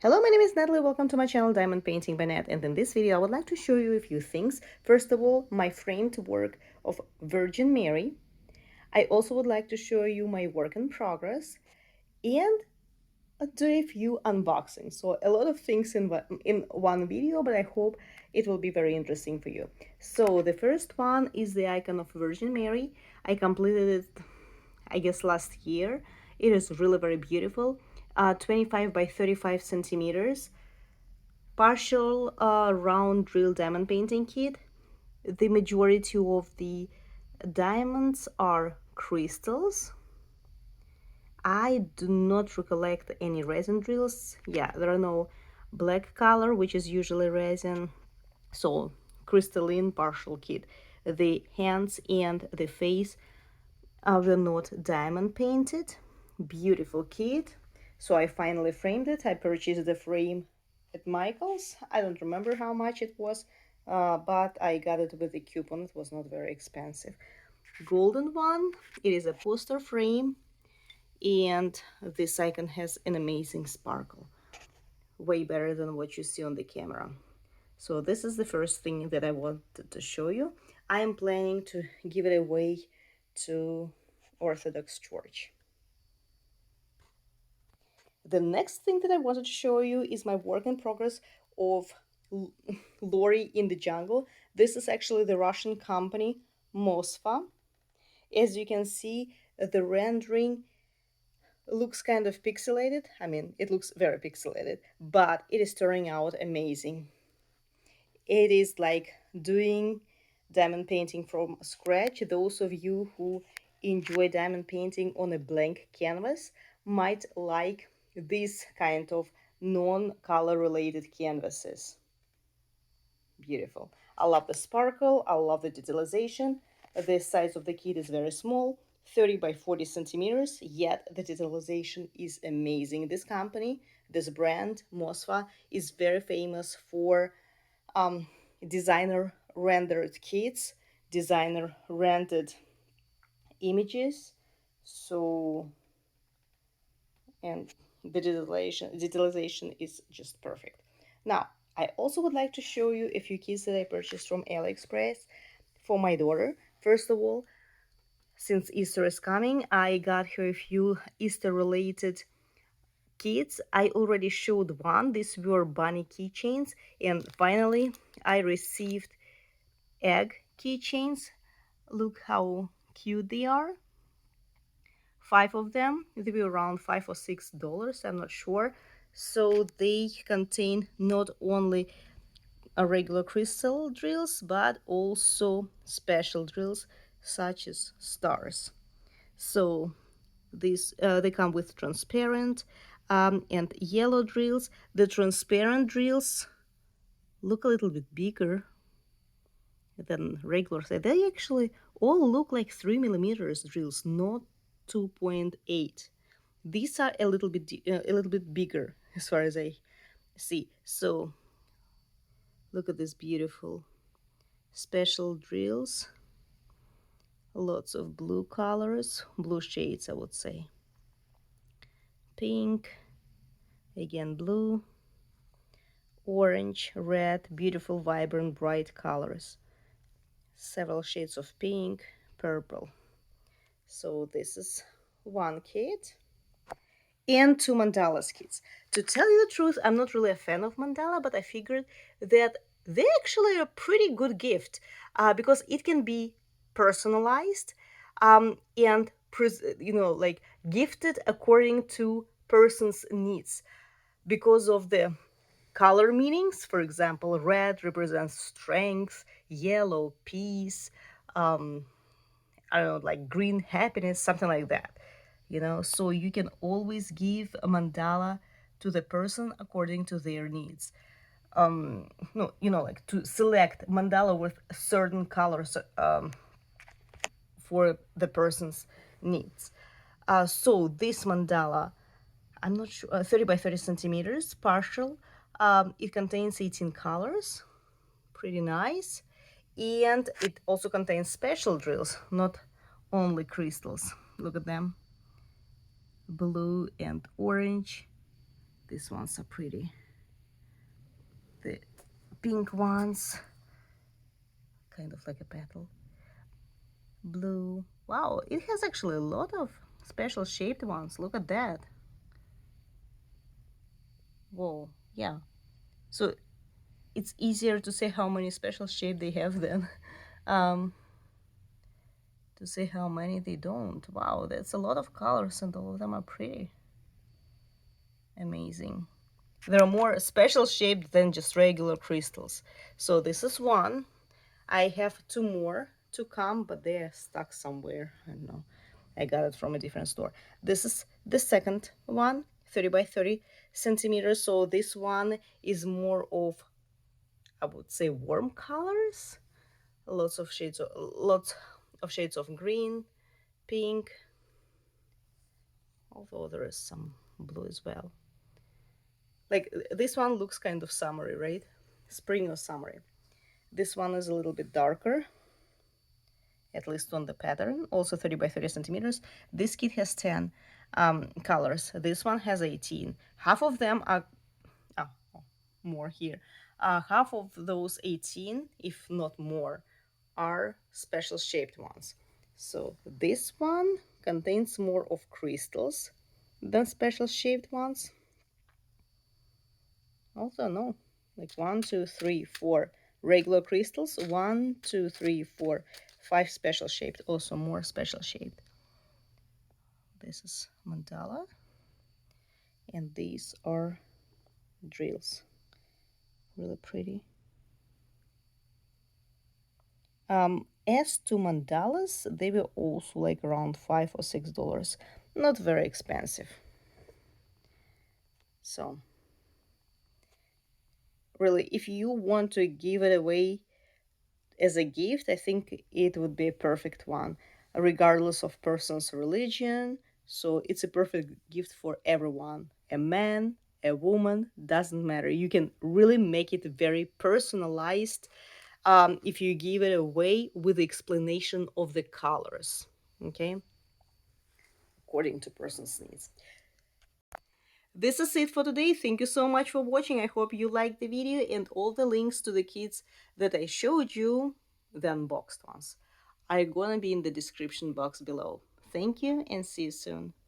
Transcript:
Hello, my name is Natalie. Welcome to my channel Diamond Painting by Nat. And in this video, I would like to show you a few things. First of all, my framed work of Virgin Mary. I also would like to show you my work in progress and do a few unboxings. So a lot of things in one video, but I hope it will be very interesting for you. So the first one is the icon of Virgin Mary. I completed it, I guess, last year. It is really very beautiful. 25 by 35 centimeters. Partial round drill diamond painting kit. The majority of the diamonds are crystals. I do not recollect any resin drills. Yeah, there are no black color, which is usually resin. So crystalline partial kit. The hands and the face were not diamond painted. Beautiful kit. So I finally framed it. I purchased the frame at Michael's. I don't remember how much it was, but I got it with a coupon. It was not very expensive. Golden one. It is a poster frame, and this icon has an amazing sparkle. Way better than what you see on the camera. So this is the first thing that I wanted to show you. I am planning to give it away to Orthodox Church. The next thing that I wanted to show you is my work in progress of Lori in the Jungle. This is actually the Russian company Mosfa. As you can see, the rendering looks kind of pixelated. I mean, it looks very pixelated, but it is turning out amazing. It is like doing diamond painting from scratch. Those of you who enjoy diamond painting on a blank canvas might like this kind of non-color related canvases. Beautiful. I love the sparkle. I love the detailization. The size of the kit is very small, 30 by 40 centimeters, yet the detailization is amazing. This company, this brand, Mosfa, is very famous for designer rendered kits, designer rendered images. So, and the detailization is just perfect. Now, I also would like to show you a few kits that I purchased from AliExpress for my daughter. First of all, since Easter is coming, I got her a few Easter related kits. I already showed one. These were bunny keychains, and finally I received egg keychains. Look how cute they are. 5 of them. They were around $5 or $6, I'm not sure. So they contain not only regular crystal drills but also special drills such as stars. So these they come with transparent and yellow drills. The transparent drills look a little bit bigger than regular. So they actually all look like 3mm drills, not 2.8. These are a little bit bigger as far as I see. So look at this beautiful special drills. Lots of blue colors, blue shades, I would say. Pink, again blue, orange, red, beautiful, vibrant, bright colors. Several shades of pink, purple. So this is one kit. And 2 mandalas kits. To tell you the truth, I'm not really a fan of mandala, but I figured that they actually are a pretty good gift because it can be personalized and like gifted according to person's needs because of the color meanings. For example, red represents strength, yellow peace, I don't know, like green happiness, something like that. So you can always give a mandala to the person according to their needs. No, like to select mandala with certain colors for the person's needs. So this mandala, I'm not sure, 30 by 30 centimeters, partial. It contains 18 colors, pretty nice. And it also contains special drills, not only crystals. Look at them, blue and orange. These ones are pretty. The pink ones, kind of like a petal. Blue. Wow, it has actually a lot of special shaped ones. Look at that. Whoa, yeah. So it's easier to say how many special shape they have than um, to say how many they don't. Wow, that's a lot of colors and all of them are pretty. Amazing. There are more special shaped than just regular crystals. So this is one. I have two more to come, but they're stuck somewhere. I don't know. I got it from a different store. This is the second one, 30 by 30 centimeters. So this one is more of, I would say, warm colors. Lots of shades of green, pink, although there is some blue as well. Like this one looks kind of summery, right? Spring or summery. This one is a little bit darker, at least on the pattern, also 30 by 30 centimeters. This kit has 10 colors. This one has 18. Half of them are, oh, more here. Half of those 18, if not more, are special shaped ones. So this one contains more of crystals than special shaped ones. Also, no, like 1, 2, 3, 4 regular crystals, 1, 2, 3, 4, 5 special shaped, also more special shaped. This is mandala, and these are drills. Really pretty. As to mandalas, they were also like around $5 or $6. Not very expensive. So, really, if you want to give it away as a gift, I think it would be a perfect one, regardless of person's religion. So it's a perfect gift for everyone. A man, a woman, doesn't matter. You can really make it very personalized if you give it away with the explanation of the colors, okay, according to person's needs. This is it for today. Thank you so much for watching. I hope you liked the video, and all the links to the kits that I showed you, the unboxed ones, are gonna be in the description box below. Thank you and see you soon.